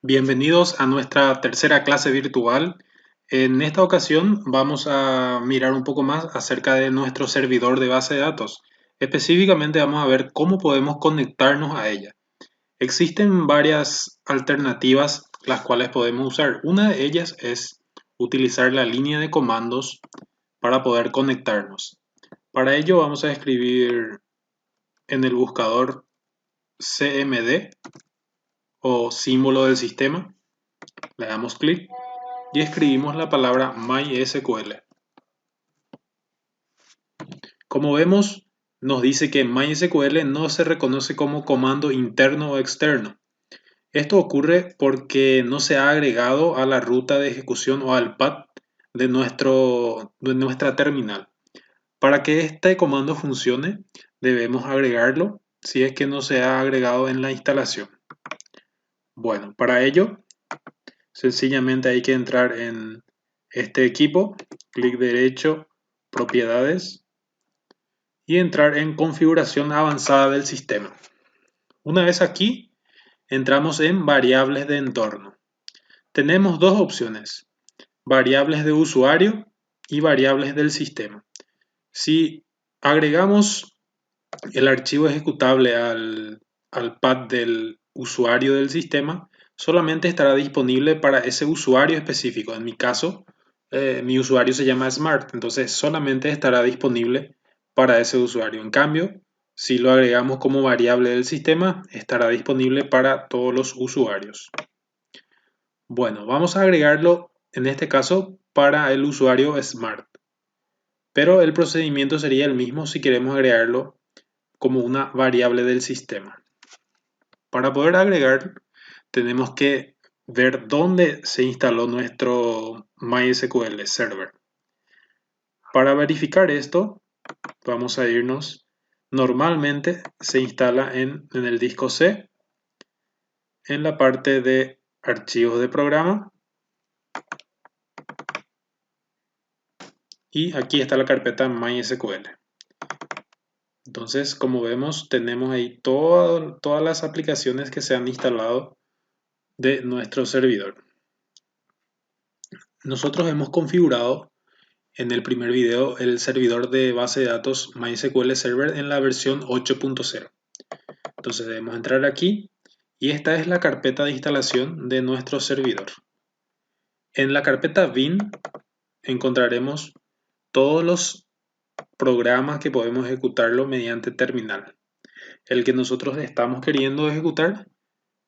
Bienvenidos a nuestra tercera clase virtual. En esta ocasión vamos a mirar un poco más acerca de nuestro servidor de base de datos. Específicamente vamos a ver cómo podemos conectarnos a ella. Existen varias alternativas las cuales podemos usar. Una de ellas es utilizar la línea de comandos para poder conectarnos. Para ello vamos a escribir en el buscador CMD o símbolo del sistema. Le damos clic y escribimos la palabra MySQL. Como vemos, nos dice que MySQL no se reconoce como comando interno o externo. Esto ocurre porque no se ha agregado a la ruta de ejecución o al path de nuestra terminal. Para que este comando funcione, debemos agregarlo si es que no se ha agregado en la instalación. Bueno, para ello, sencillamente hay que entrar en este equipo, clic derecho, propiedades y entrar en configuración avanzada del sistema. Una vez aquí, entramos en variables de entorno. Tenemos dos opciones, variables de usuario y variables del sistema. Si agregamos el archivo ejecutable al path del usuario del sistema, solamente estará disponible para ese usuario específico. En mi caso, mi usuario se llama Smart, entonces solamente estará disponible para ese usuario. En cambio, si lo agregamos como variable del sistema, estará disponible para todos los usuarios. Bueno, vamos a agregarlo en este caso para el usuario Smart, pero el procedimiento sería el mismo si queremos agregarlo como una variable del sistema. Para poder agregar, tenemos que ver dónde se instaló nuestro MySQL Server. Para verificar esto, vamos a irnos. Normalmente se instala en el disco C, en la parte de archivos de programa. Y aquí está la carpeta MySQL. Entonces, como vemos, tenemos ahí todas las aplicaciones que se han instalado de nuestro servidor. Nosotros hemos configurado en el primer video el servidor de base de datos MySQL Server en la versión 8.0. Entonces debemos entrar aquí y esta es la carpeta de instalación de nuestro servidor. En la carpeta bin encontraremos todos los programas que podemos ejecutarlo mediante terminal. El que nosotros estamos queriendo ejecutar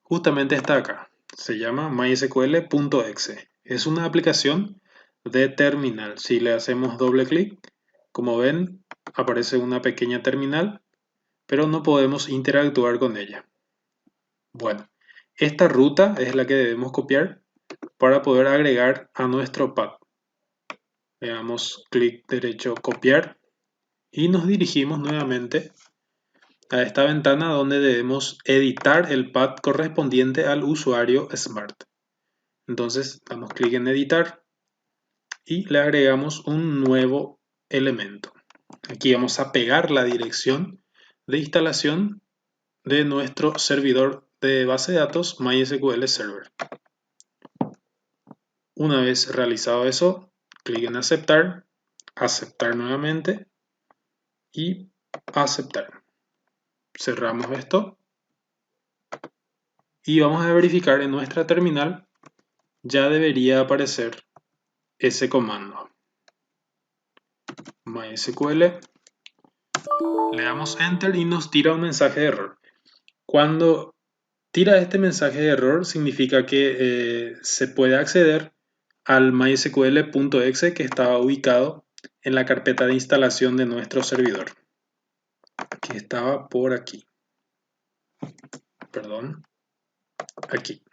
justamente está acá. Se llama mysql.exe. Es una aplicación de terminal. Si le hacemos doble clic, como ven, aparece una pequeña terminal, pero no podemos interactuar con ella. Bueno, esta ruta es la que debemos copiar para poder agregar a nuestro path. Le damos clic derecho, copiar, y nos dirigimos nuevamente a esta ventana donde debemos editar el path correspondiente al usuario Smart. Entonces damos clic en editar y le agregamos un nuevo elemento. Aquí vamos a pegar la dirección de instalación de nuestro servidor de base de datos MySQL Server. Una vez realizado eso, clic en aceptar, aceptar nuevamente y aceptar. Cerramos esto y vamos a verificar en nuestra terminal. Ya debería aparecer ese comando. MySQL, le damos Enter y nos tira un mensaje de error. Cuando tira este mensaje de error significa que se puede acceder al mysql.exe que estaba ubicado en la carpeta de instalación de nuestro servidor, que estaba por aquí. Perdón, aquí.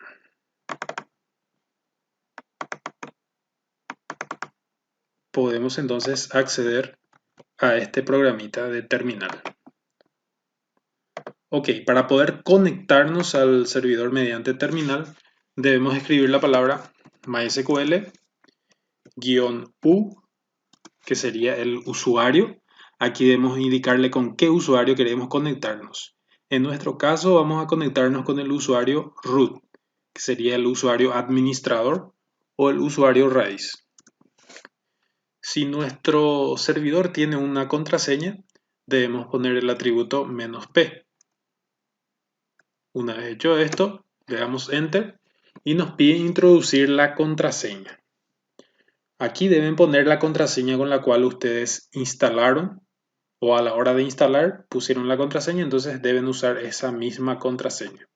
Podemos entonces acceder a este programita de terminal. Ok, para poder conectarnos al servidor mediante terminal, debemos escribir la palabra mysql-u, que sería el usuario. Aquí debemos indicarle con qué usuario queremos conectarnos. En nuestro caso vamos a conectarnos con el usuario root, que sería el usuario administrador o el usuario raíz. Si nuestro servidor tiene una contraseña, debemos poner el atributo "-p". Una vez hecho esto, le damos Enter y nos pide introducir la contraseña. Aquí deben poner la contraseña con la cual ustedes instalaron o a la hora de instalar pusieron la contraseña, entonces deben usar esa misma contraseña.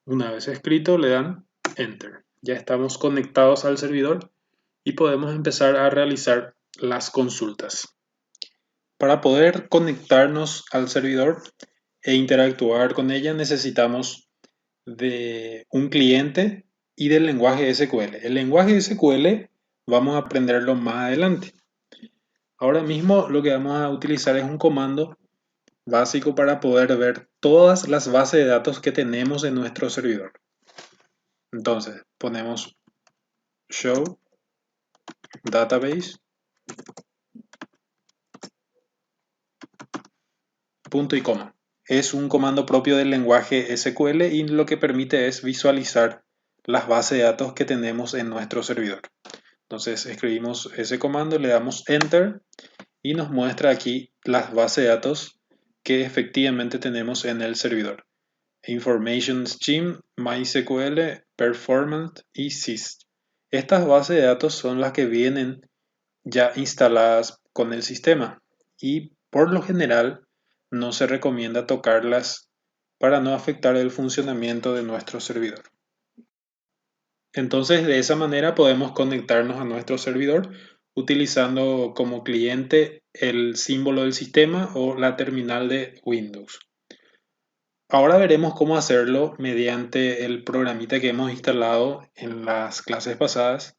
Una vez escrito, le dan Enter. Ya estamos conectados al servidor y podemos empezar a realizar las consultas. Para poder conectarnos al servidor e interactuar con ella necesitamos de un cliente y del lenguaje SQL. El lenguaje SQL vamos a aprenderlo más adelante. Ahora mismo lo que vamos a utilizar es un comando básico para poder ver todas las bases de datos que tenemos en nuestro servidor. Entonces ponemos show database punto y coma. Es un comando propio del lenguaje SQL y lo que permite es visualizar las bases de datos que tenemos en nuestro servidor. Entonces escribimos ese comando, le damos Enter y nos muestra aquí las bases de datos que efectivamente tenemos en el servidor. Information Stream, MySQL, Performance y Sys. Estas bases de datos son las que vienen ya instaladas con el sistema y por lo general no se recomienda tocarlas para no afectar el funcionamiento de nuestro servidor. Entonces de esa manera podemos conectarnos a nuestro servidor utilizando como cliente el símbolo del sistema o la terminal de Windows. Ahora veremos cómo hacerlo mediante el programita que hemos instalado en las clases pasadas,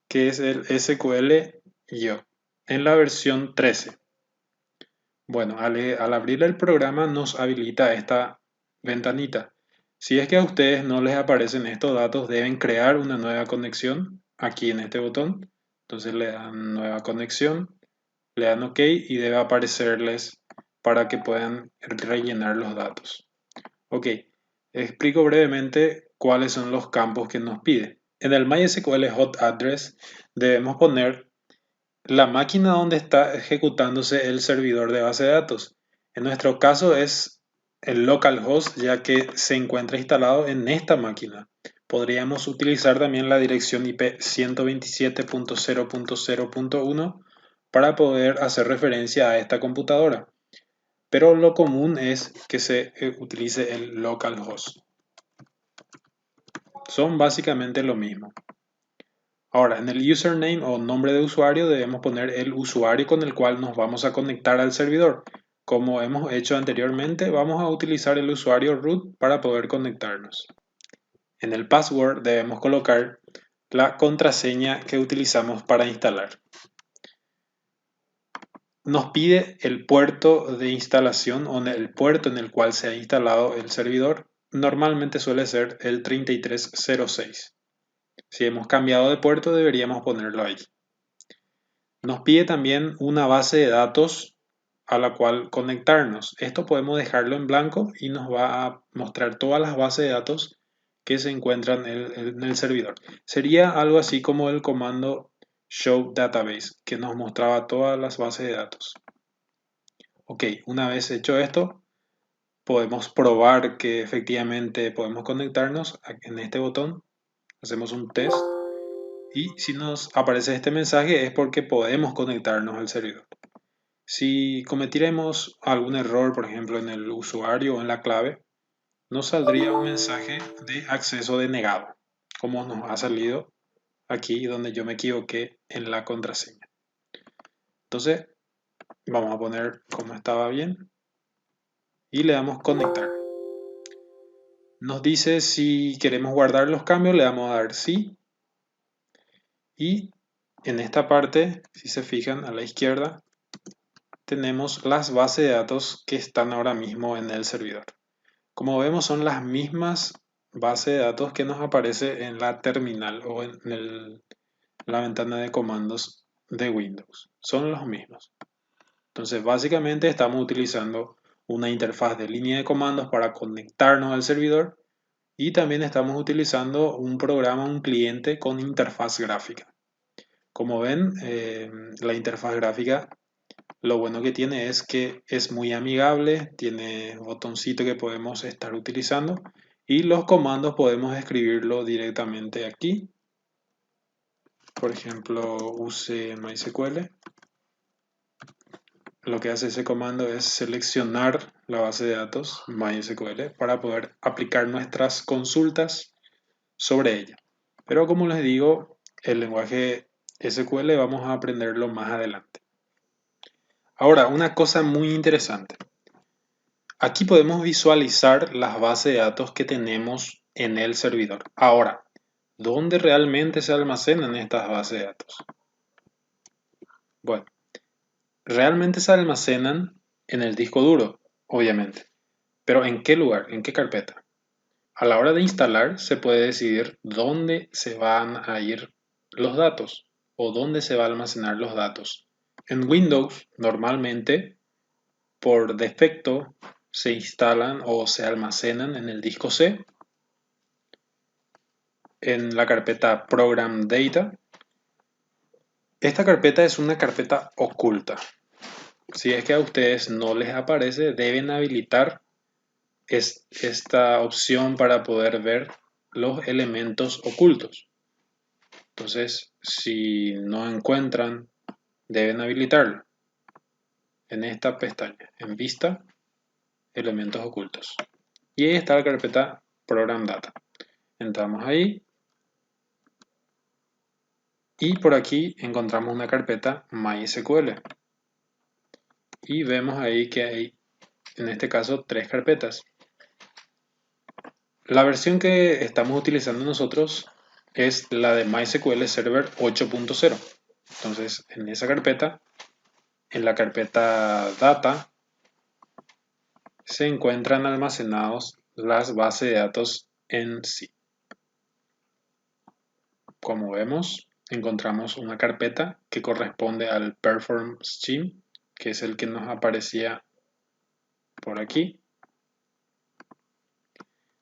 que es el SQL-IO, en la versión 13. Bueno, al abrir el programa nos habilita esta ventanita. Si es que a ustedes no les aparecen estos datos, deben crear una nueva conexión aquí en este botón. Entonces le dan nueva conexión, le dan OK y debe aparecerles para que puedan rellenar los datos. Ok, explico brevemente cuáles son los campos que nos pide. En el MySQL Hot Address debemos poner la máquina donde está ejecutándose el servidor de base de datos. En nuestro caso es el localhost, ya que se encuentra instalado en esta máquina. Podríamos utilizar también la dirección IP 127.0.0.1 para poder hacer referencia a esta computadora, pero lo común es que se utilice el localhost. Son básicamente lo mismo. Ahora, en el username o nombre de usuario debemos poner el usuario con el cual nos vamos a conectar al servidor. Como hemos hecho anteriormente, vamos a utilizar el usuario root para poder conectarnos. En el password debemos colocar la contraseña que utilizamos para instalar. Nos pide el puerto de instalación o el puerto en el cual se ha instalado el servidor. Normalmente suele ser el 3306. Si hemos cambiado de puerto deberíamos ponerlo ahí. Nos pide también una base de datos a la cual conectarnos. Esto podemos dejarlo en blanco y nos va a mostrar todas las bases de datos que se encuentran en el servidor. Sería algo así como el comando show database, que nos mostraba todas las bases de datos. Ok, una vez hecho esto, podemos probar que efectivamente podemos conectarnos en este botón. Hacemos un test y si nos aparece este mensaje es porque podemos conectarnos al servidor. Si cometiéramos algún error, por ejemplo en el usuario o en la clave, nos saldría un mensaje de acceso denegado, como nos ha salido aquí donde yo me equivoqué en la contraseña. Entonces vamos a poner como estaba bien y le damos conectar. Nos dice si queremos guardar los cambios, le damos a dar sí. Y en esta parte, si se fijan a la izquierda, tenemos las bases de datos que están ahora mismo en el servidor. Como vemos, son las mismas bases de datos que nos aparece en la terminal o en la ventana de comandos de Windows. Son los mismos. Entonces, básicamente estamos utilizando una interfaz de línea de comandos para conectarnos al servidor y también estamos utilizando un programa, un cliente con interfaz gráfica. Como ven, la interfaz gráfica lo bueno que tiene es que es muy amigable, tiene botoncito que podemos estar utilizando y los comandos podemos escribirlo directamente aquí. Por ejemplo, use MySQL. Lo que hace ese comando es seleccionar la base de datos MySQL para poder aplicar nuestras consultas sobre ella. Pero como les digo, el lenguaje SQL vamos a aprenderlo más adelante. Ahora, una cosa muy interesante. Aquí podemos visualizar las bases de datos que tenemos en el servidor. Ahora, ¿dónde realmente se almacenan estas bases de datos? Bueno, realmente se almacenan en el disco duro, obviamente. Pero ¿en qué lugar? ¿En qué carpeta? A la hora de instalar se puede decidir dónde se van a ir los datos o dónde se va a almacenar los datos. En Windows, normalmente, por defecto, se instalan o se almacenan en el disco C, en la carpeta Program Data. Esta carpeta es una carpeta oculta. Si es que a ustedes no les aparece, deben habilitar esta opción para poder ver los elementos ocultos. Entonces, si no encuentran, deben habilitarlo en esta pestaña, en Vista, Elementos Ocultos. Y ahí está la carpeta Program Data. Entramos ahí y por aquí encontramos una carpeta MySQL. Y vemos ahí que hay, en este caso, 3 carpetas. La versión que estamos utilizando nosotros es la de MySQL Server 8.0. Entonces, en esa carpeta, en la carpeta Data, se encuentran almacenados las bases de datos en sí. Como vemos, encontramos una carpeta que corresponde al Perform Stream, que es el que nos aparecía por aquí.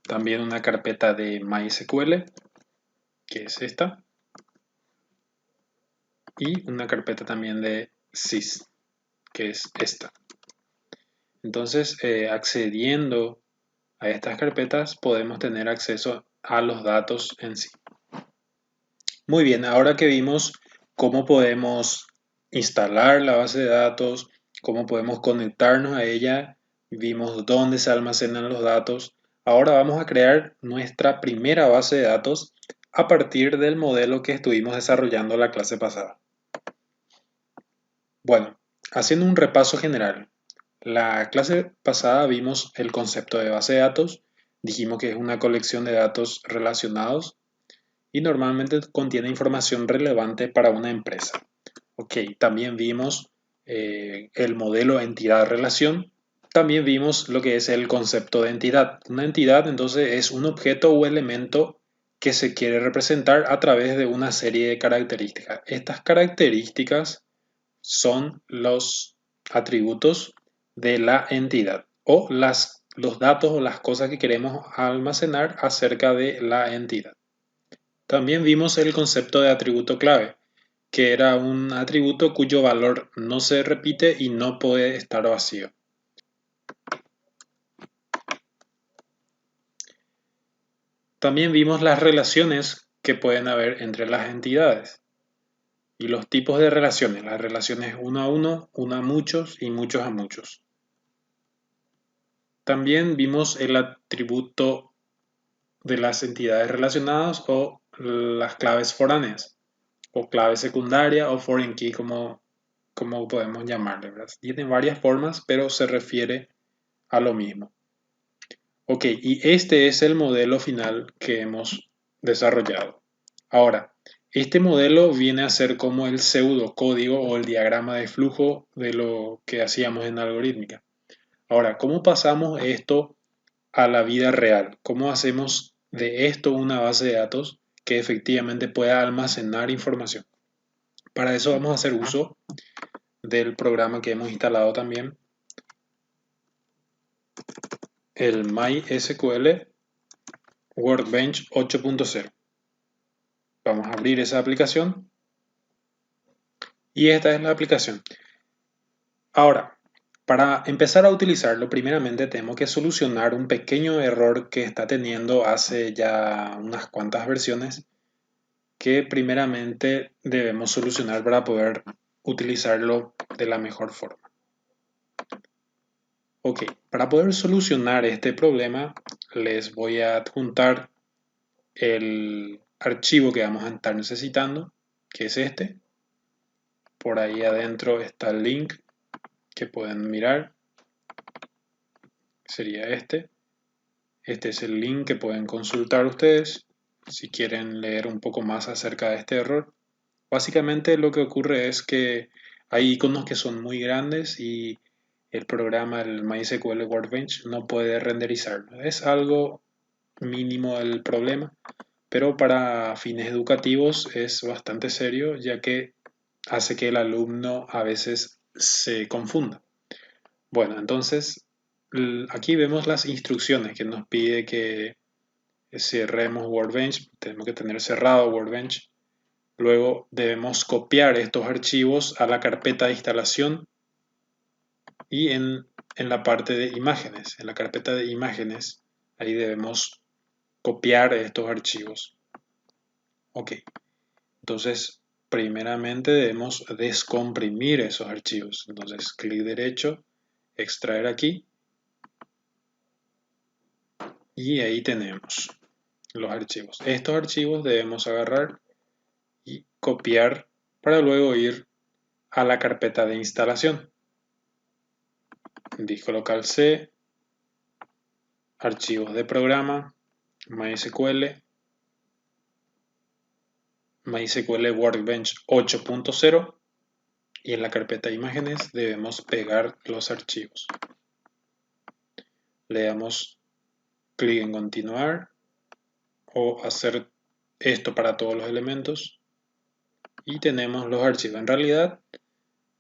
También una carpeta de MySQL, que es esta. Y una carpeta también de sys, que es esta. Entonces, accediendo a estas carpetas podemos tener acceso a los datos en sí. Muy bien, ahora que vimos cómo podemos instalar la base de datos, cómo podemos conectarnos a ella, vimos dónde se almacenan los datos, ahora vamos a crear nuestra primera base de datos a partir del modelo que estuvimos desarrollando la clase pasada. Bueno, haciendo un repaso general, la clase pasada vimos el concepto de base de datos, dijimos que es una colección de datos relacionados y normalmente contiene información relevante para una empresa. Ok, también vimos el modelo entidad-relación, también vimos lo que es el concepto de entidad. Una entidad entonces es un objeto o elemento que se quiere representar a través de una serie de características. Estas características son los atributos de la entidad o los datos o las cosas que queremos almacenar acerca de la entidad. También vimos el concepto de atributo clave, que era un atributo cuyo valor no se repite y no puede estar vacío. También vimos las relaciones que pueden haber entre las entidades y los tipos de relaciones, las relaciones uno a uno, uno a muchos y muchos a muchos. También vimos el atributo de las entidades relacionadas o las claves foráneas o clave secundaria o foreign key como podemos llamarle, ¿verdad? Tiene varias formas, pero se refiere a lo mismo. Ok, y este es el modelo final que hemos desarrollado. Ahora, este modelo viene a ser como el pseudocódigo o el diagrama de flujo de lo que hacíamos en algorítmica. Ahora, ¿cómo pasamos esto a la vida real? ¿Cómo hacemos de esto una base de datos que efectivamente pueda almacenar información? Para eso vamos a hacer uso del programa que hemos instalado también, el MySQL Workbench 8.0. Vamos a abrir esa aplicación y esta es la aplicación. Ahora, para empezar a utilizarlo, primeramente tenemos que solucionar un pequeño error que está teniendo hace ya unas cuantas versiones que primeramente debemos solucionar para poder utilizarlo de la mejor forma. Ok, para poder solucionar este problema les voy a adjuntar el archivo que vamos a estar necesitando, que es este. Por ahí adentro está el link que pueden mirar, sería este. Este es el link que pueden consultar ustedes si quieren leer un poco más acerca de este error. Básicamente lo que ocurre es que hay iconos que son muy grandes y el programa, el MySQL Workbench, no puede renderizarlo. Es algo mínimo el problema, pero para fines educativos es bastante serio, ya que hace que el alumno a veces se confunda. Bueno, entonces aquí vemos las instrucciones que nos pide que cerremos Workbench. Tenemos que tener cerrado Workbench. Luego debemos copiar estos archivos a la carpeta de instalación y en la parte de imágenes. En la carpeta de imágenes, ahí debemos copiar estos archivos. Ok, entonces primeramente debemos descomprimir esos archivos. Entonces clic derecho, extraer aquí y ahí tenemos los archivos. Estos archivos debemos agarrar y copiar para luego ir a la carpeta de instalación. Disco local C, archivos de programa, MySQL, MySQL Workbench 8.0 y en la carpeta de imágenes debemos pegar los archivos. Le damos clic en continuar o hacer esto para todos los elementos y tenemos los archivos. En realidad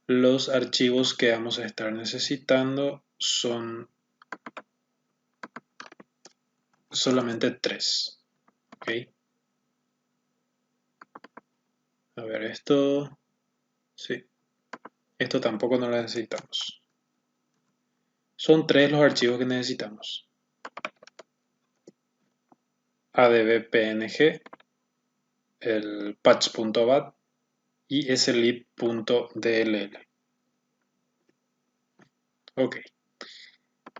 los archivos que vamos a estar necesitando son solamente 3. ¿Okay? A ver, esto, sí, esto tampoco no lo necesitamos. Son 3 los archivos que necesitamos. adb.png, el patch.bat y slib.dll. Ok,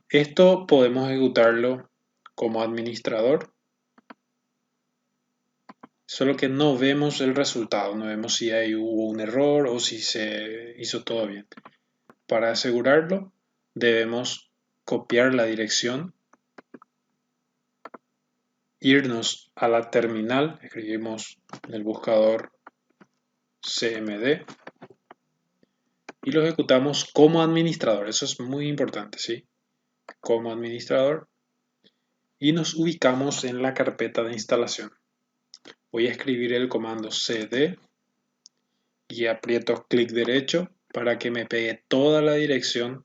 esto podemos ejecutarlo como administrador, solo que no vemos el resultado, no vemos si hubo un error o si se hizo todo bien. Para asegurarlo, debemos copiar la dirección, irnos a la terminal, escribimos en el buscador cmd y lo ejecutamos como administrador. Eso es muy importante, ¿sí? Como administrador y nos ubicamos en la carpeta de instalación. Voy a escribir el comando cd y aprieto clic derecho para que me pegue toda la dirección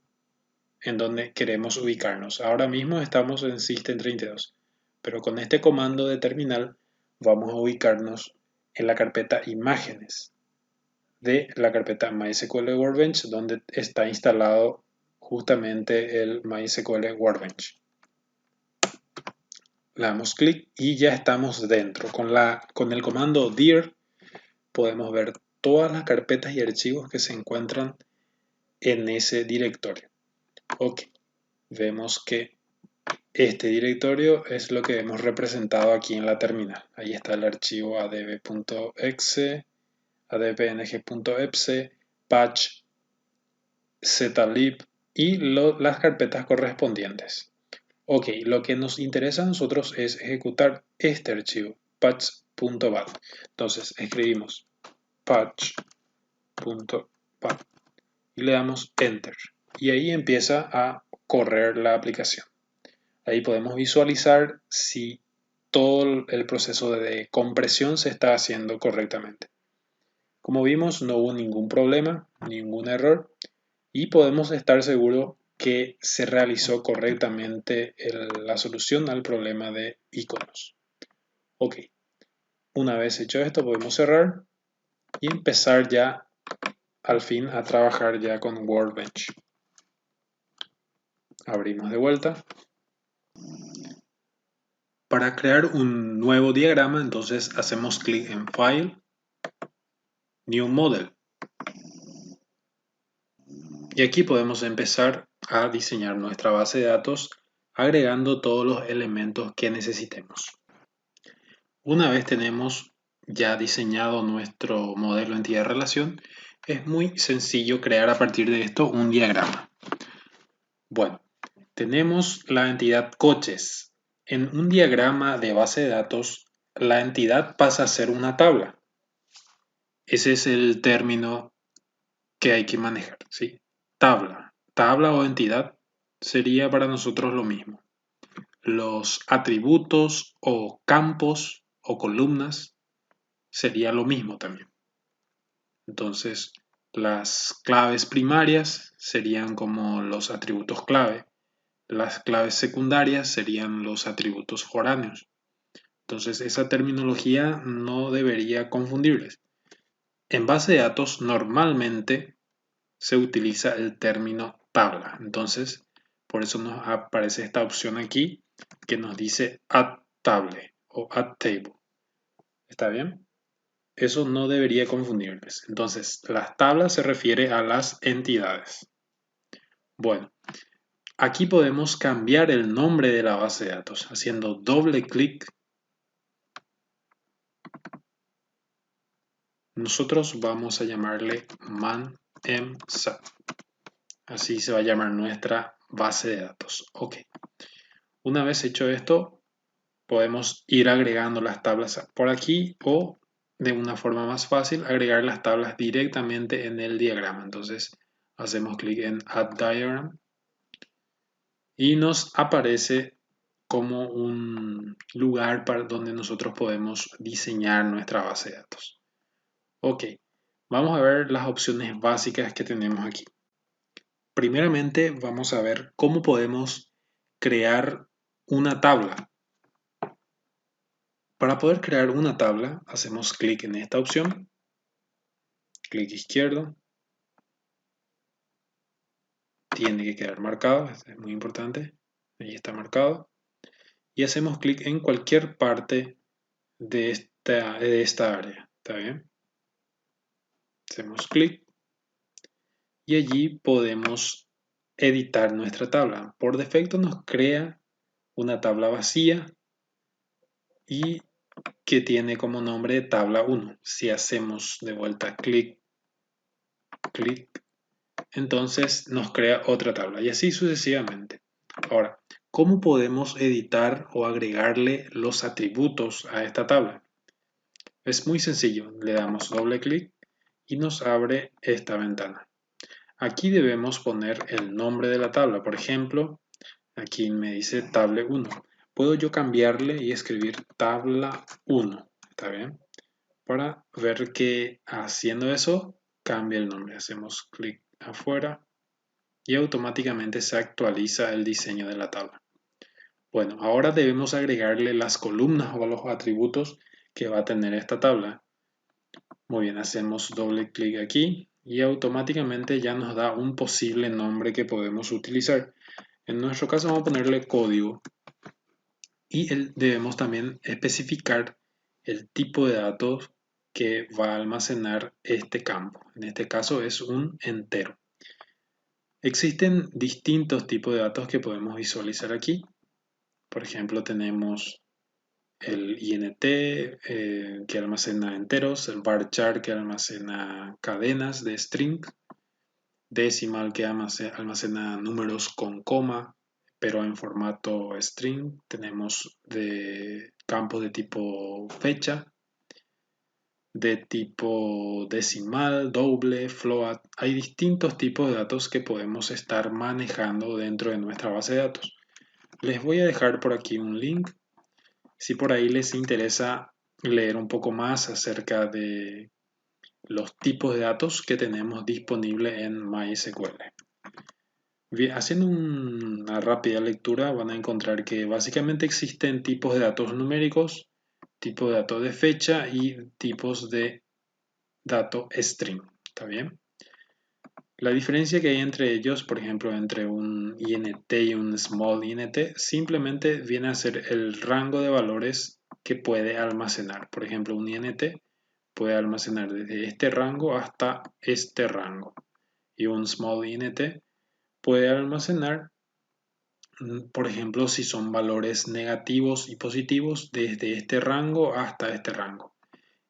en donde queremos ubicarnos. Ahora mismo estamos en System32, pero con este comando de terminal vamos a ubicarnos en la carpeta imágenes de la carpeta MySQL Workbench, donde está instalado justamente el MySQL Workbench. Le damos clic y ya estamos dentro. Con el comando dir podemos ver todas las carpetas y archivos que se encuentran en ese directorio. Ok, vemos que este directorio es lo que hemos representado aquí en la terminal. Ahí está el archivo adb.exe, adbpng.exe, patch, zlib y las carpetas correspondientes. Ok, lo que nos interesa a nosotros es ejecutar este archivo, patch.bat. Entonces escribimos patch.bat y le damos enter. Y ahí empieza a correr la aplicación. Ahí podemos visualizar si todo el proceso de compresión se está haciendo correctamente. Como vimos, no hubo ningún problema, ningún error y podemos estar seguros que se realizó correctamente la solución al problema de iconos. Ok, una vez hecho esto podemos cerrar y empezar ya al fin a trabajar ya con Workbench. Abrimos de vuelta. Para crear un nuevo diagrama, entonces hacemos clic en File, New Model. Y aquí podemos empezar a diseñar nuestra base de datos agregando todos los elementos que necesitemos. Una vez tenemos ya diseñado nuestro modelo entidad-relación, es muy sencillo crear a partir de esto un diagrama. Bueno, tenemos la entidad coches. En un diagrama de base de datos, la entidad pasa a ser una tabla. Ese es el término que hay que manejar, ¿sí? Tabla. Tabla o entidad sería para nosotros lo mismo. Los atributos o campos o columnas sería lo mismo también. Entonces, las claves primarias serían como los atributos clave. Las claves secundarias serían los atributos foráneos. Entonces, esa terminología no debería confundirles. En base de datos, normalmente se utiliza el término tabla. Entonces, por eso nos aparece esta opción aquí que nos dice add table o add table. ¿Está bien? Eso no debería confundirles. Entonces, las tablas se refiere a las entidades. Bueno, aquí podemos cambiar el nombre de la base de datos haciendo doble clic. Nosotros vamos a llamarle manmsat. Así se va a llamar nuestra base de datos. Ok. Una vez hecho esto, podemos ir agregando las tablas por aquí o de una forma más fácil agregar las tablas directamente en el diagrama. Entonces hacemos clic en Add Diagram y nos aparece como un lugar para donde nosotros podemos diseñar nuestra base de datos. Ok, vamos a ver las opciones básicas que tenemos aquí. Primeramente vamos a ver cómo podemos crear una tabla. Para poder crear una tabla, hacemos clic en esta opción, clic izquierdo, tiene que quedar marcado, es muy importante, ahí está marcado, y hacemos clic en cualquier parte de esta área, ¿está bien? Hacemos clic y allí podemos editar nuestra tabla. Por defecto nos crea una tabla vacía y que tiene como nombre tabla 1. Si hacemos de vuelta clic, entonces nos crea otra tabla y así sucesivamente. Ahora, ¿cómo podemos editar o agregarle los atributos a esta tabla? Es muy sencillo, le damos doble clic y nos abre esta ventana. Aquí debemos poner el nombre de la tabla, por ejemplo, aquí me dice tabla 1. Puedo yo cambiarle y escribir tabla 1, ¿está bien? Para ver que haciendo eso cambia el nombre. Hacemos clic afuera y automáticamente se actualiza el diseño de la tabla. Bueno, ahora debemos agregarle las columnas o los atributos que va a tener esta tabla. Muy bien, hacemos doble clic aquí y automáticamente ya nos da un posible nombre que podemos utilizar. En nuestro caso vamos a ponerle código y debemos también especificar el tipo de datos que va a almacenar este campo. En este caso es un entero. Existen distintos tipos de datos que podemos visualizar aquí. Por ejemplo, tenemos el INT que almacena enteros, el varchar que almacena cadenas de string, decimal que almacena números con coma, pero en formato string. Tenemos de campos de tipo fecha, de tipo decimal, doble, float. Hay distintos tipos de datos que podemos estar manejando dentro de nuestra base de datos. Les voy a dejar por aquí un link si por ahí les interesa leer un poco más acerca de los tipos de datos que tenemos disponibles en MySQL. Bien, haciendo una rápida lectura van a encontrar que básicamente existen tipos de datos numéricos, tipos de datos de fecha y tipos de dato string. ¿Está bien? La diferencia que hay entre ellos, por ejemplo, entre un int y un small int, simplemente viene a ser el rango de valores que puede almacenar. Por ejemplo, un int puede almacenar desde este rango hasta este rango. Y un small int puede almacenar, por ejemplo, si son valores negativos y positivos, desde este rango hasta este rango.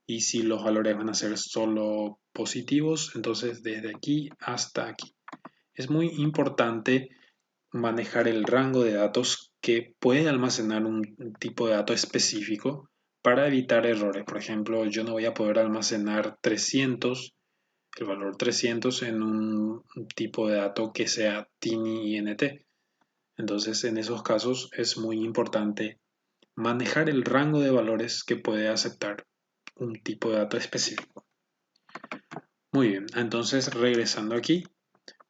Y si los valores van a ser solo positivos, entonces desde aquí hasta aquí. Es muy importante manejar el rango de datos que puede almacenar un tipo de dato específico para evitar errores. Por ejemplo, yo no voy a poder almacenar 300, el valor 300 en un tipo de dato que sea tiny-int. Entonces, en esos casos es muy importante manejar el rango de valores que puede aceptar un tipo de dato específico. Muy bien, entonces regresando aquí,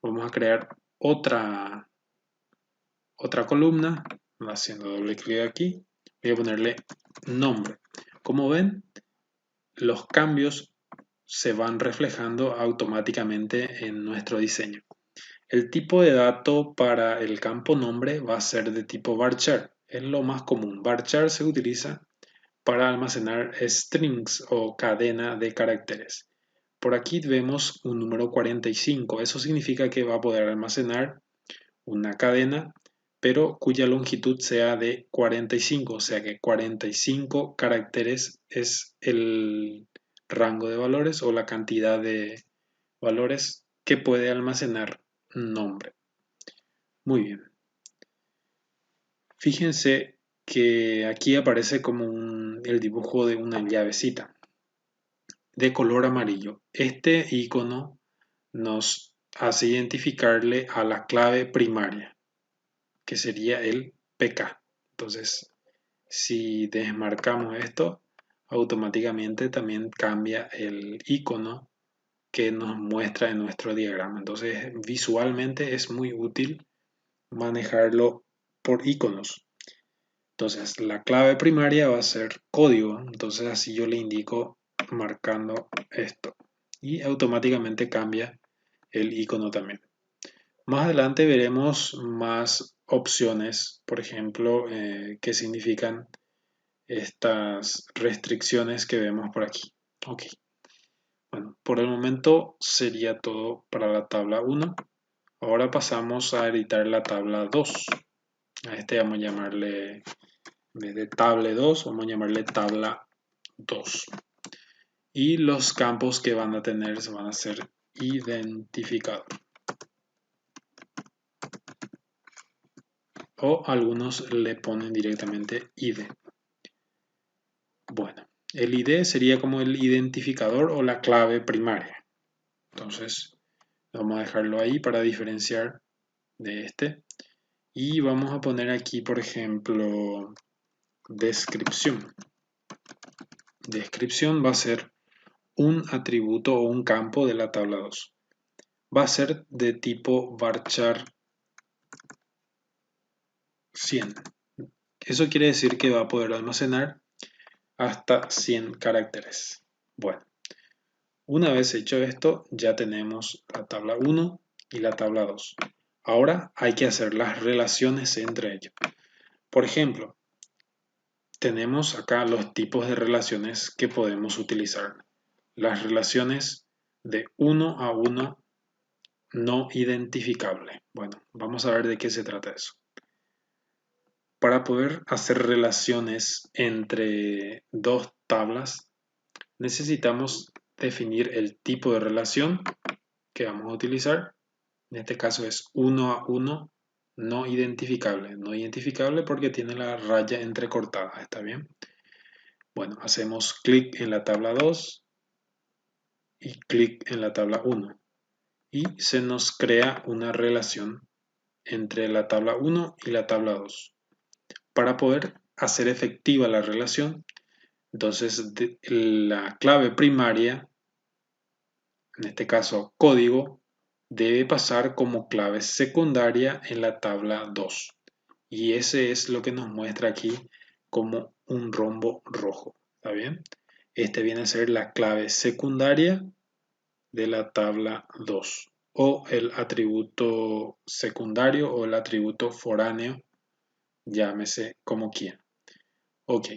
vamos a crear otra columna, haciendo doble clic aquí, voy a ponerle nombre. Como ven, los cambios se van reflejando automáticamente en nuestro diseño. El tipo de dato para el campo nombre va a ser de tipo varchar, es lo más común. Varchar se utiliza para almacenar strings o cadena de caracteres. Por aquí vemos un número 45, eso significa que va a poder almacenar una cadena, pero cuya longitud sea de 45, o sea que 45 caracteres es el rango de valores o la cantidad de valores que puede almacenar un nombre. Muy bien. Fíjense que aquí aparece como el dibujo de una llavecita de color amarillo. Este icono nos hace identificarle a la clave primaria, que sería el PK. Entonces, si desmarcamos esto, automáticamente también cambia el icono que nos muestra en nuestro diagrama. Entonces, visualmente es muy útil manejarlo por iconos. Entonces, la clave primaria va a ser código. Entonces, así yo le indico marcando esto. Y automáticamente cambia el icono también. Más adelante veremos más opciones, por ejemplo, que significan estas restricciones que vemos por aquí. Ok, bueno, por el momento sería todo para la tabla 1. Ahora pasamos a editar la tabla 2. A este vamos a llamarle, en vez de table 2, vamos a llamarle tabla 2. Y los campos que van a tener van a ser identificador. O algunos le ponen directamente ID. Bueno, el ID sería como el identificador o la clave primaria. Entonces, vamos a dejarlo ahí para diferenciar de este. Y vamos a poner aquí, por ejemplo, descripción. Descripción va a ser un atributo o un campo de la tabla 2. Va a ser de tipo varchar 100. Eso quiere decir que va a poder almacenar hasta 100 caracteres. Bueno, una vez hecho esto, ya tenemos la tabla 1 y la tabla 2. Ahora hay que hacer las relaciones entre ellos. Por ejemplo, tenemos acá los tipos de relaciones que podemos utilizar. Las relaciones de 1 a 1 no identificable. Bueno, vamos a ver de qué se trata eso. Para poder hacer relaciones entre dos tablas, necesitamos definir el tipo de relación que vamos a utilizar. En este caso es 1 a 1 no identificable. No identificable porque tiene la raya entrecortada. ¿Está bien? Bueno, hacemos clic en la tabla 2 y clic en la tabla 1. Y se nos crea una relación entre la tabla 1 y la tabla 2. Para poder hacer efectiva la relación, entonces la clave primaria, en este caso código, debe pasar como clave secundaria en la tabla 2. Y ese es lo que nos muestra aquí como un rombo rojo. ¿Está bien? Este viene a ser la clave secundaria de la tabla 2 o el atributo secundario o el atributo foráneo, llámese como quiera. Ok,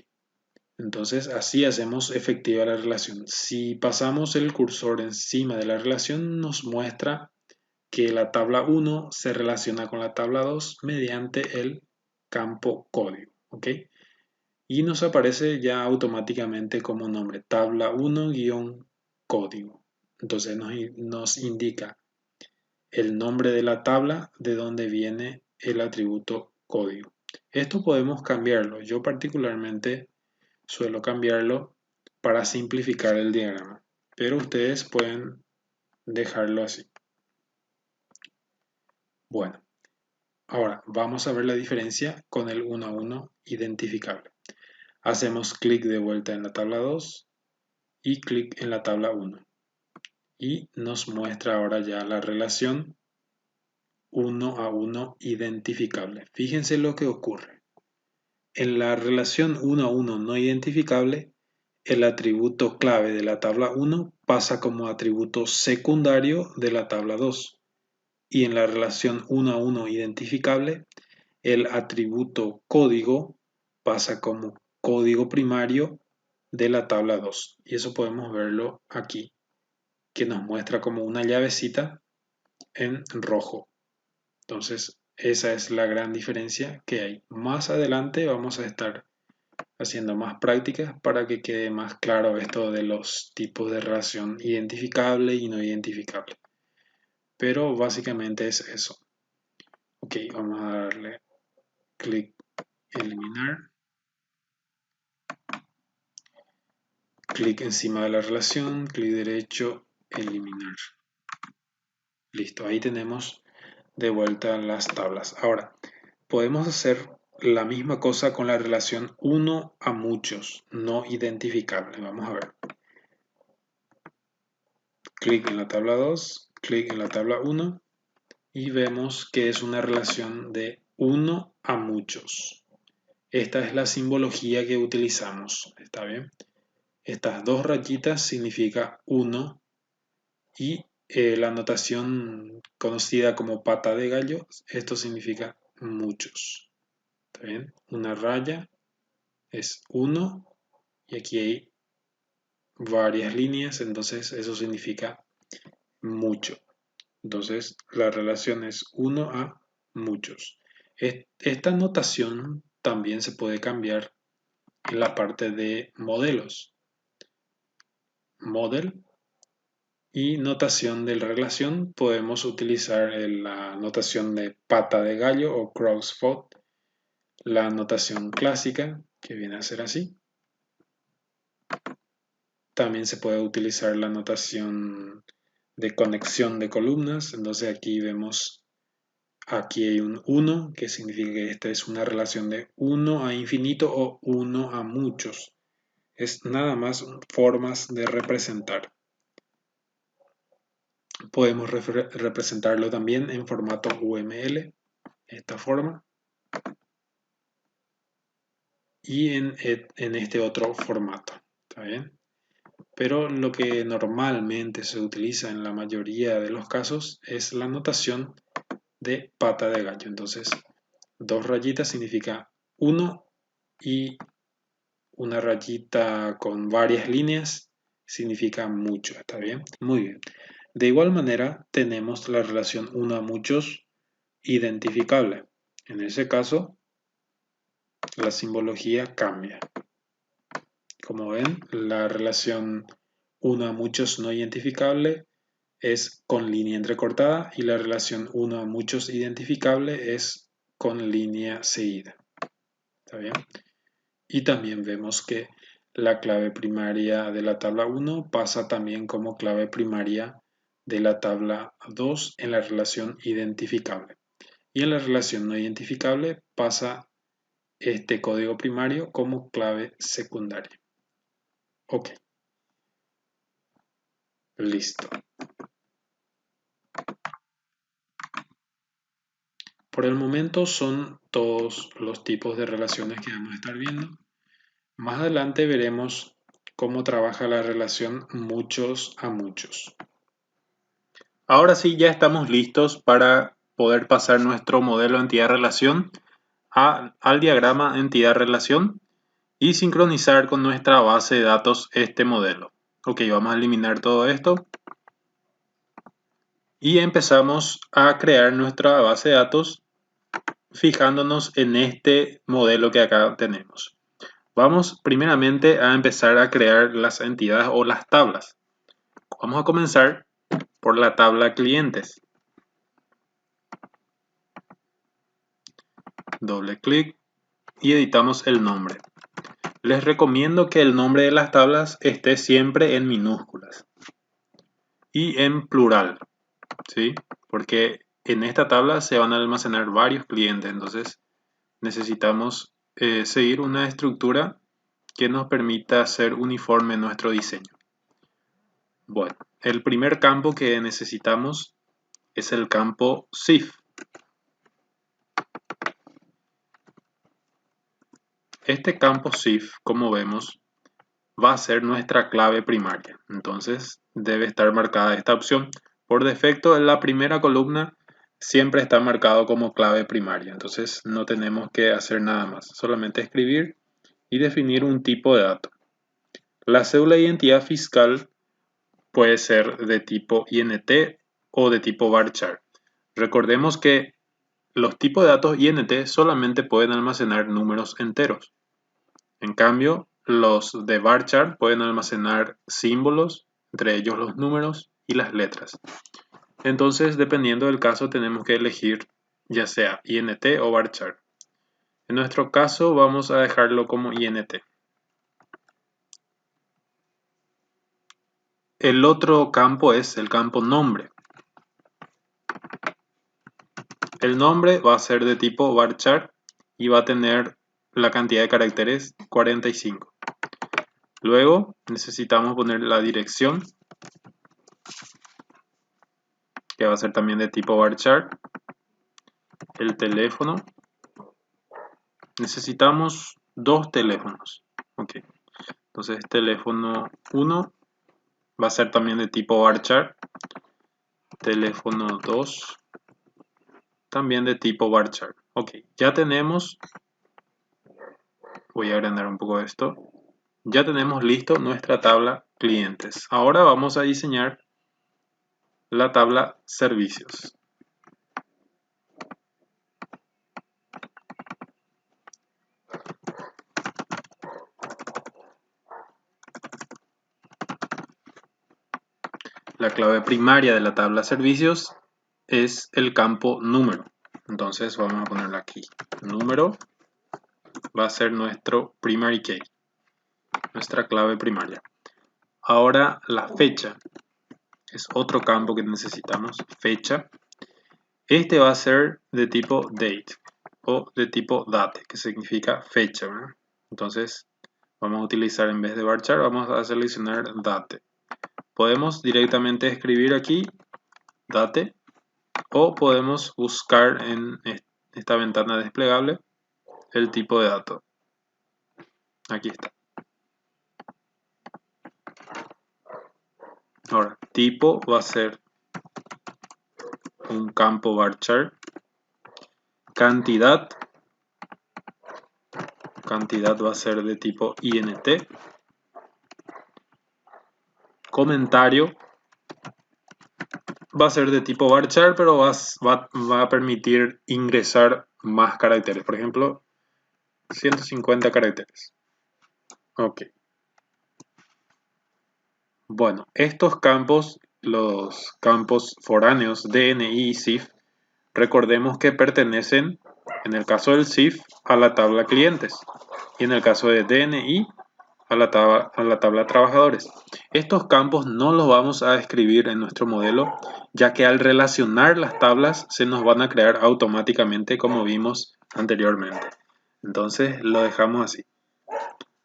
entonces así hacemos efectiva la relación. Si pasamos el cursor encima de la relación, nos muestra que la tabla 1 se relaciona con la tabla 2 mediante el campo código. ¿Ok? Y nos aparece ya automáticamente como nombre tabla 1-código. Entonces nos indica el nombre de la tabla de donde viene el atributo código. Esto podemos cambiarlo. Yo particularmente suelo cambiarlo para simplificar el diagrama, pero ustedes pueden dejarlo así. Bueno, ahora vamos a ver la diferencia con el 1 a 1 identificable. Hacemos clic de vuelta en la tabla 2 y clic en la tabla 1 y nos muestra ahora ya la relación 1 a 1 identificable. Fíjense lo que ocurre. En la relación 1 a 1 no identificable, el atributo clave de la tabla 1 pasa como atributo secundario de la tabla 2. Y en la relación 1 a 1 identificable, el atributo código pasa como código primario de la tabla 2. Y eso podemos verlo aquí, que nos muestra como una llavecita en rojo. Entonces, esa es la gran diferencia que hay. Más adelante vamos a estar haciendo más prácticas para que quede más claro esto de los tipos de relación identificable y no identificable. Pero básicamente es eso. Ok, vamos a darle clic eliminar. Clic encima de la relación, clic derecho, eliminar. Listo, ahí tenemos de vuelta las tablas. Ahora, podemos hacer la misma cosa con la relación 1 a muchos, no identificable. Vamos a ver. Clic en la tabla 2, clic en la tabla 1 y vemos que es una relación de 1 a muchos. Esta es la simbología que utilizamos. ¿Está bien? Estas dos rayitas significa 1 y la notación conocida como pata de gallo, esto significa muchos. ¿Está bien? Una raya es 1 y aquí hay varias líneas, entonces eso significa mucho. Entonces la relación es 1 a muchos. Esta notación también se puede cambiar en la parte de modelos. Model y notación de relación podemos utilizar la notación de pata de gallo o crow's foot, la notación clásica que viene a ser así. También se puede utilizar la notación de conexión de columnas, entonces aquí vemos, aquí hay un 1 que significa que esta es una relación de 1 a infinito o 1 a muchos. Es nada más formas de representar. Podemos representarlo también en formato UML, esta forma, y en este otro formato. ¿Está bien? Pero lo que normalmente se utiliza en la mayoría de los casos es la notación de pata de gallo. Entonces, dos rayitas significa 1 y una rayita con varias líneas significa mucho. ¿Está bien? Muy bien. De igual manera, tenemos la relación 1 a muchos identificable. En ese caso, la simbología cambia. Como ven, la relación 1 a muchos no identificable es con línea entrecortada y la relación 1 a muchos identificable es con línea seguida. ¿Está bien? Y también vemos que la clave primaria de la tabla 1 pasa también como clave primaria de la tabla 2 en la relación identificable. Y en la relación no identificable pasa este código primario como clave secundaria. Ok, listo. Por el momento son todos los tipos de relaciones que vamos a estar viendo. Más adelante veremos cómo trabaja la relación muchos a muchos. Ahora sí, ya estamos listos para poder pasar nuestro modelo entidad-relación al diagrama entidad-relación y sincronizar con nuestra base de datos este modelo. Ok, vamos a eliminar todo esto y empezamos a crear nuestra base de datos fijándonos en este modelo que acá tenemos. Vamos primeramente a empezar a crear las entidades o las tablas. Vamos a comenzar por la tabla clientes. Doble clic y editamos el nombre. Les recomiendo que el nombre de las tablas esté siempre en minúsculas y en plural, ¿sí? Porque en esta tabla se van a almacenar varios clientes, entonces necesitamos seguir una estructura que nos permita hacer uniforme nuestro diseño. Bueno, el primer campo que necesitamos es el campo CIF. Este campo CIF, como vemos, va a ser nuestra clave primaria. Entonces debe estar marcada esta opción. Por defecto, en la primera columna siempre está marcado como clave primaria. Entonces no tenemos que hacer nada más. Solamente escribir y definir un tipo de dato. La cédula de identidad fiscal puede ser de tipo INT o de tipo varchar. Recordemos que los tipos de datos INT solamente pueden almacenar números enteros. En cambio, los de varchar pueden almacenar símbolos, entre ellos los números y las letras. Entonces, dependiendo del caso, tenemos que elegir ya sea INT o varchar. En nuestro caso, vamos a dejarlo como INT. El otro campo es el campo nombre. El nombre va a ser de tipo varchar y va a tener la cantidad de caracteres 45. Luego necesitamos poner la dirección, que va a ser también de tipo varchar. El teléfono. Necesitamos dos teléfonos. Ok. Entonces teléfono 1 va a ser también de tipo varchar. Teléfono 2 también de tipo varchar. Ok, ya tenemos, voy a agrandar un poco esto, ya tenemos listo nuestra tabla clientes. Ahora vamos a diseñar la tabla servicios. La clave primaria de la tabla servicios es el campo número. Entonces vamos a ponerlo aquí. Número va a ser nuestro primary key, nuestra clave primaria. Ahora la fecha es otro campo que necesitamos, fecha. Este va a ser de tipo date o de tipo date, que significa fecha, ¿verdad? Entonces vamos a utilizar, en vez de varchar, vamos a seleccionar date. Podemos directamente escribir aquí date o podemos buscar en esta ventana desplegable el tipo de dato. Aquí está. Ahora, tipo va a ser un campo varchar. Cantidad va a ser de tipo INT. Comentario va a ser de tipo varchar, pero va a permitir ingresar más caracteres. Por ejemplo, 150 caracteres. Ok. Bueno, estos campos, los campos foráneos DNI y CIF, recordemos que pertenecen, en el caso del CIF, a la tabla clientes y en el caso de DNI a la tabla trabajadores. Estos campos no los vamos a escribir en nuestro modelo, ya que al relacionar las tablas se nos van a crear automáticamente como vimos anteriormente. Entonces lo dejamos así.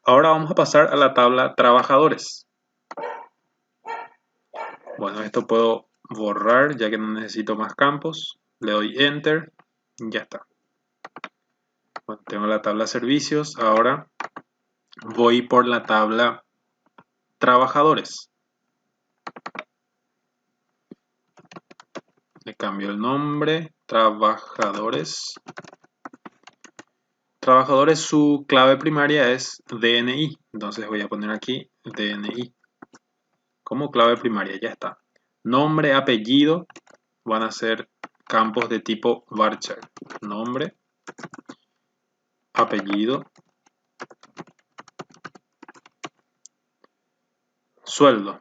Ahora vamos a pasar a la tabla trabajadores. Bueno, esto puedo borrar ya que no necesito más campos. Le doy Enter. Ya está. Bueno, tengo la tabla servicios. Ahora voy por la tabla trabajadores. Le cambio el nombre. Trabajadores. Trabajadores, su clave primaria es DNI. Entonces voy a poner aquí DNI como clave primaria. Ya está. Nombre, apellido van a ser campos de tipo varchar. Nombre, apellido, sueldo.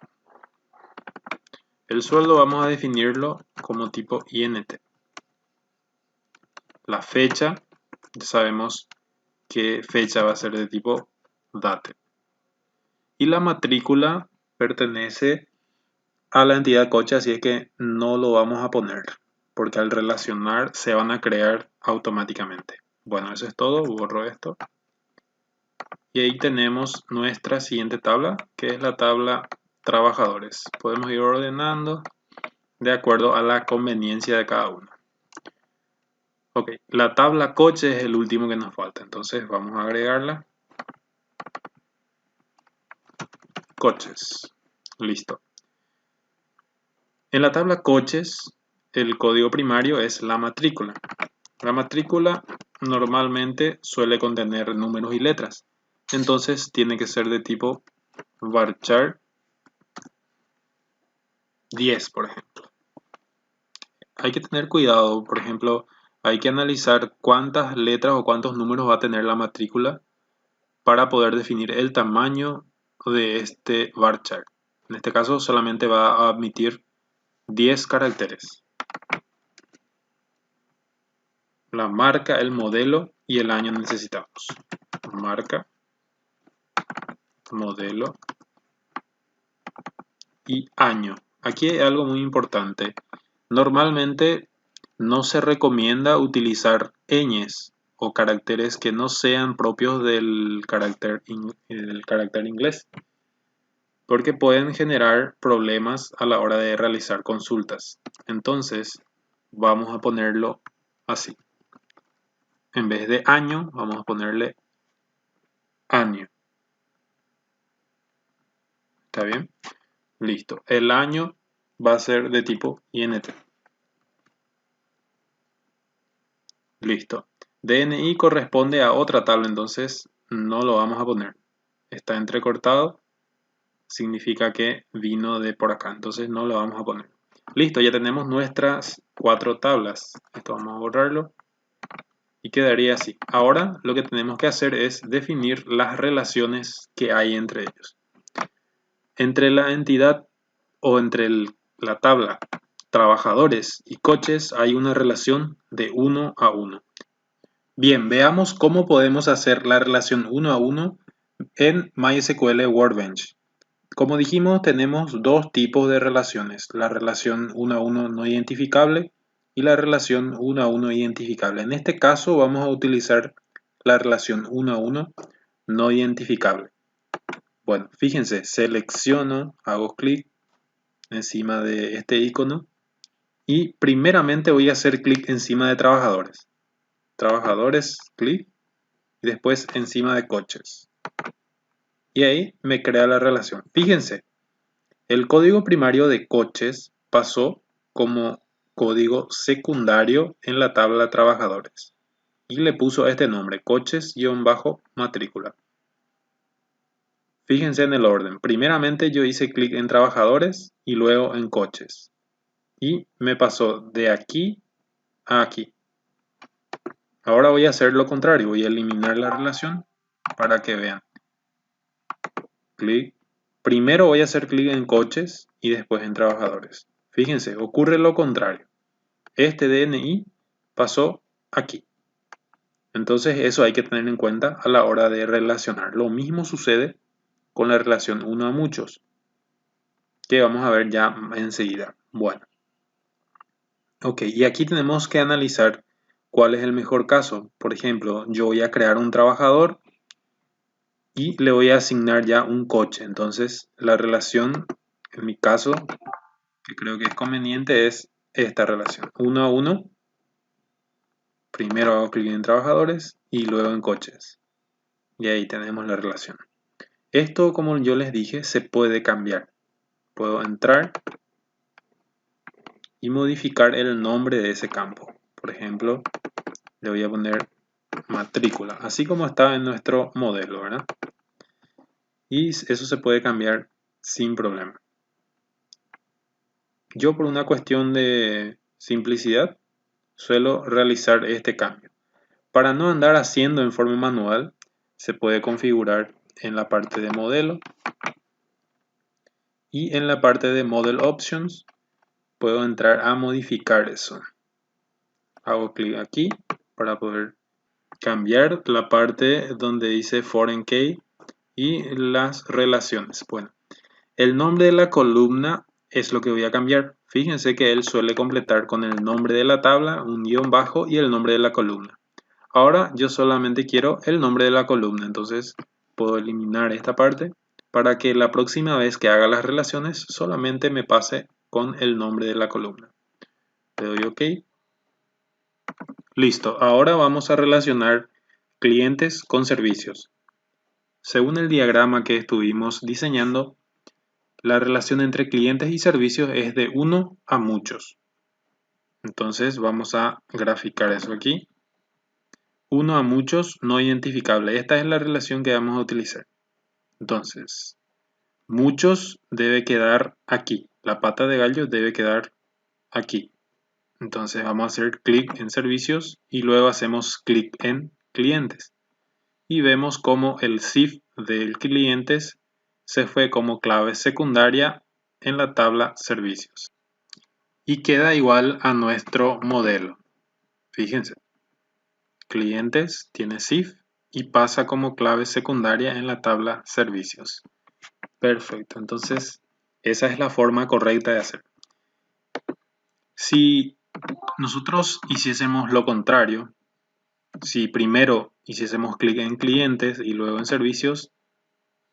El sueldo vamos a definirlo como tipo INT. La fecha, ya sabemos qué fecha va a ser de tipo date. Y la matrícula pertenece a la entidad coche, así es que no lo vamos a poner, porque al relacionar se van a crear automáticamente. Bueno, eso es todo, borro esto. Y ahí tenemos nuestra siguiente tabla, que es la tabla trabajadores. Podemos ir ordenando de acuerdo a la conveniencia de cada uno. Ok, la tabla coche es el último que nos falta, entonces vamos a agregarla. Coches, listo. En la tabla coches, el código primario es la matrícula. La matrícula normalmente suele contener números y letras, entonces tiene que ser de tipo varchar 10, por ejemplo. Hay que tener cuidado, por ejemplo, hay que analizar cuántas letras o cuántos números va a tener la matrícula para poder definir el tamaño de este varchar. En este caso solamente va a admitir 10 caracteres. La marca, el modelo y el año necesitamos. Marca, modelo y año. Aquí hay algo muy importante. Normalmente no se recomienda utilizar ñes o caracteres que no sean propios del carácter inglés, porque pueden generar problemas a la hora de realizar consultas. Entonces, vamos a ponerlo así. En vez de año, vamos a ponerle año. ¿Está bien? Listo. El año va a ser de tipo INT. Listo. DNI corresponde a otra tabla, entonces no lo vamos a poner. Está entrecortado, significa que vino de por acá, entonces no lo vamos a poner. Listo, ya tenemos nuestras 4 tablas. Esto vamos a borrarlo y quedaría así. Ahora lo que tenemos que hacer es definir las relaciones que hay entre ellos. Entre la entidad o entre la tabla trabajadores y coches hay una relación de 1 a 1. Bien, veamos cómo podemos hacer la relación 1 a 1 en MySQL Workbench. Como dijimos, tenemos dos tipos de relaciones, la relación 1 a 1 no identificable y la relación 1 a 1 identificable. En este caso vamos a utilizar la relación 1 a 1 no identificable. Bueno, fíjense, selecciono, hago clic encima de este icono y primeramente voy a hacer clic encima de trabajadores. Trabajadores, clic, y después encima de coches. Y ahí me crea la relación. Fíjense, el código primario de coches pasó como código secundario en la tabla trabajadores y le puso este nombre, coches-matrícula. Fíjense en el orden. Primeramente yo hice clic en trabajadores y luego en coches. Y me pasó de aquí a aquí. Ahora voy a hacer lo contrario, voy a eliminar la relación para que vean. Clic. Primero voy a hacer clic en coches y después en trabajadores. Fíjense, ocurre lo contrario. Este DNI pasó aquí. Entonces eso hay que tener en cuenta a la hora de relacionar. Lo mismo sucede con la relación 1 a muchos, que vamos a ver ya enseguida. Bueno, ok, y aquí tenemos que analizar cuál es el mejor caso. Por ejemplo, yo voy a crear un trabajador y le voy a asignar ya un coche. Entonces la relación, en mi caso, que creo que es conveniente, es esta relación. 1 a 1 Primero hago clic en trabajadores y luego en coches. Y ahí tenemos la relación. Esto, como yo les dije, se puede cambiar. Puedo entrar y modificar el nombre de ese campo. Por ejemplo, le voy a poner matrícula, así como está en nuestro modelo, ¿verdad? Y eso se puede cambiar sin problema. Yo, por una cuestión de simplicidad, suelo realizar este cambio. Para no andar haciendo en forma manual, se puede configurar en la parte de modelo y en la parte de Model Options puedo entrar a modificar eso. Hago clic aquí para poder cambiar la parte donde dice Foreign Key y las relaciones. Bueno, el nombre de la columna es lo que voy a cambiar. Fíjense que él suele completar con el nombre de la tabla, un guión bajo y el nombre de la columna. Ahora yo solamente quiero el nombre de la columna, entonces puedo eliminar esta parte para que la próxima vez que haga las relaciones solamente me pase con el nombre de la columna. Le doy OK. Listo, ahora vamos a relacionar clientes con servicios. Según el diagrama que estuvimos diseñando, la relación entre clientes y servicios es de 1 a muchos. Entonces vamos a graficar eso aquí. 1 a muchos no identificable. Esta es la relación que vamos a utilizar. Entonces, muchos debe quedar aquí. La pata de gallo debe quedar aquí. Entonces vamos a hacer clic en servicios y luego hacemos clic en clientes. Y vemos cómo el CIF del clientes se fue como clave secundaria en la tabla servicios. Y queda igual a nuestro modelo. Fíjense. Clientes tiene CIF y pasa como clave secundaria en la tabla servicios. Perfecto, entonces esa es la forma correcta de hacer. Si nosotros hiciésemos lo contrario, si primero hiciésemos clic en clientes y luego en servicios,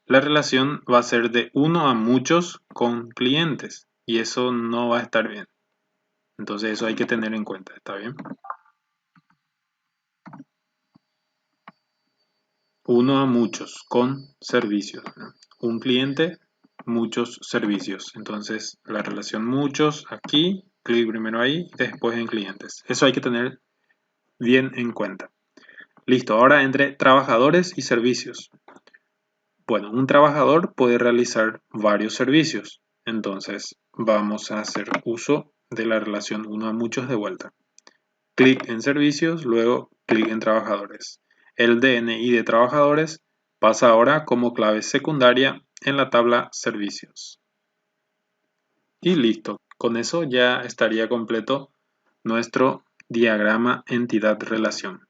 la relación va a ser de 1 a muchos con clientes y eso no va a estar bien. Entonces eso hay que tener en cuenta, ¿está bien? 1 a muchos con servicios, ¿no? Un cliente, muchos servicios. Entonces la relación muchos aquí, clic primero ahí, después en clientes. Eso hay que tener bien en cuenta. Listo, ahora entre trabajadores y servicios. Bueno, un trabajador puede realizar varios servicios. Entonces vamos a hacer uso de la relación 1 a muchos de vuelta. Clic en servicios, luego clic en trabajadores. El DNI de trabajadores pasa ahora como clave secundaria en la tabla servicios. Y listo, con eso ya estaría completo nuestro diagrama entidad-relación.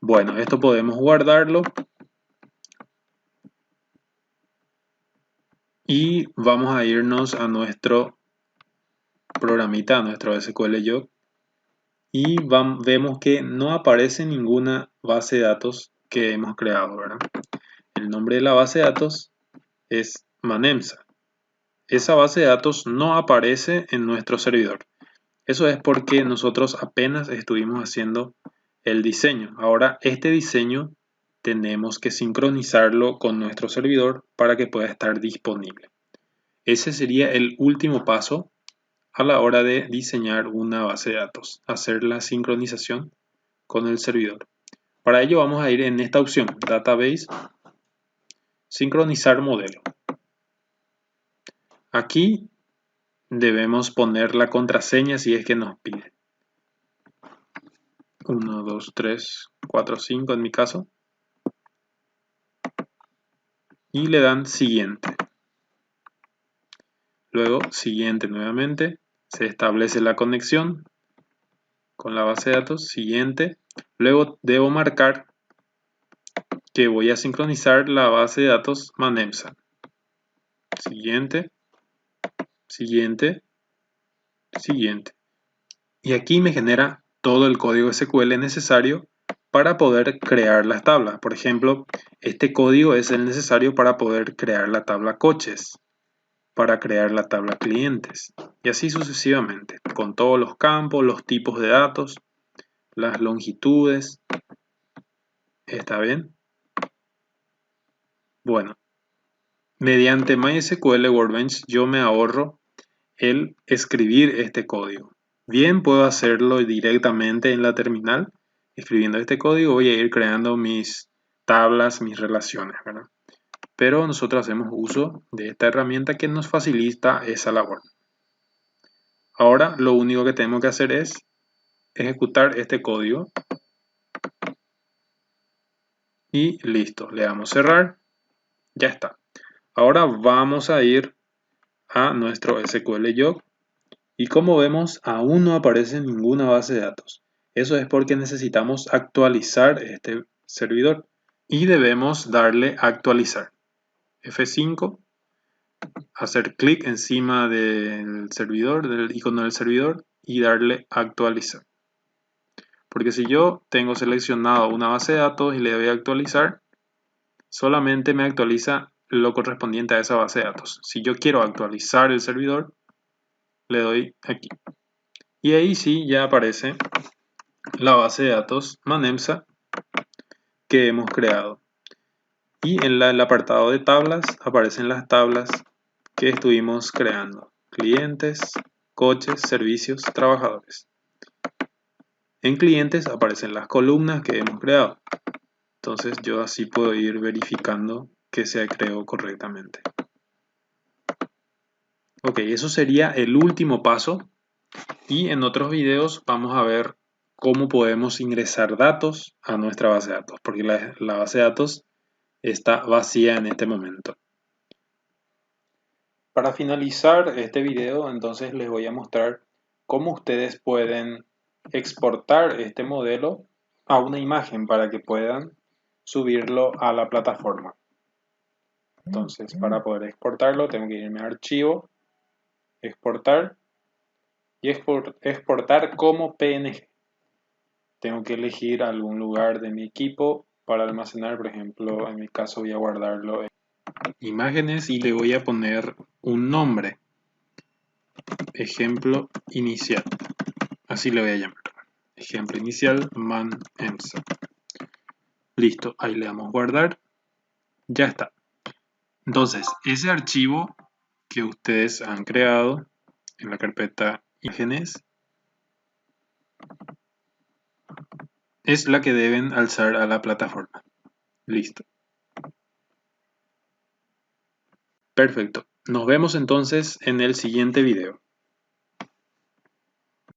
Bueno, esto podemos guardarlo y vamos a irnos a nuestro programita, a nuestro SQL Log y vemos que no aparece ninguna base de datos que hemos creado, ¿verdad? El nombre de la base de datos es Manemsa. Esa base de datos no aparece en nuestro servidor. Eso es porque nosotros apenas estuvimos haciendo el diseño. Ahora este diseño tenemos que sincronizarlo con nuestro servidor para que pueda estar disponible. Ese sería el último paso a la hora de diseñar una base de datos, hacer la sincronización con el servidor. Para ello vamos a ir en esta opción, Database, Sincronizar modelo. Aquí debemos poner la contraseña si es que nos pide. 1, 2, 3, 4, 5 en mi caso. Y le dan siguiente. Luego siguiente nuevamente. Se establece la conexión con la base de datos. Siguiente. Luego debo marcar que voy a sincronizar la base de datos Manemsa. Siguiente. Siguiente. Siguiente. Y aquí me genera todo el código SQL necesario para poder crear las tablas. Por ejemplo, este código es el necesario para poder crear la tabla coches, para crear la tabla clientes y así sucesivamente, con todos los campos, los tipos de datos. las longitudes. ¿Está bien? Bueno, mediante MySQL Workbench yo me ahorro el escribir este código. Bien, puedo hacerlo directamente en la terminal. Escribiendo este código voy a ir creando mis tablas, mis relaciones, ¿verdad? Pero nosotros hacemos uso de esta herramienta que nos facilita esa labor. Ahora lo único que tenemos que hacer es ejecutar este código y listo, le damos cerrar, ya está. Ahora vamos a ir a nuestro SQL Jog y como vemos aún no aparece ninguna base de datos. Eso es porque necesitamos actualizar este servidor y debemos darle actualizar. F5, hacer clic encima del servidor, del icono del servidor y darle actualizar. Porque si yo tengo seleccionado una base de datos y le doy a actualizar, solamente me actualiza lo correspondiente a esa base de datos. Si yo quiero actualizar el servidor, le doy aquí. Y ahí sí ya aparece la base de datos Manemsa que hemos creado. Y en el apartado de tablas aparecen las tablas que estuvimos creando. Clientes, coches, servicios, trabajadores. En clientes aparecen las columnas que hemos creado. Entonces yo así puedo ir verificando que se creó correctamente. Ok, eso sería el último paso. Y en otros videos vamos a ver cómo podemos ingresar datos a nuestra base de datos. Porque la base de datos está vacía en este momento. Para finalizar este video, entonces les voy a mostrar cómo ustedes pueden exportar este modelo a una imagen para que puedan subirlo a la plataforma. Entonces, para poder exportarlo, tengo que irme a Archivo, Exportar y exportar como PNG. Tengo que elegir algún lugar de mi equipo para almacenar, por ejemplo, en mi caso voy a guardarlo en imágenes y le voy a poner un nombre. Ejemplo inicial. Así le voy a llamar. Ejemplo inicial, ManEmsa. Listo, ahí le damos guardar. Ya está. Entonces, ese archivo que ustedes han creado en la carpeta imágenes es la que deben alzar a la plataforma. Listo. Perfecto. Nos vemos entonces en el siguiente video.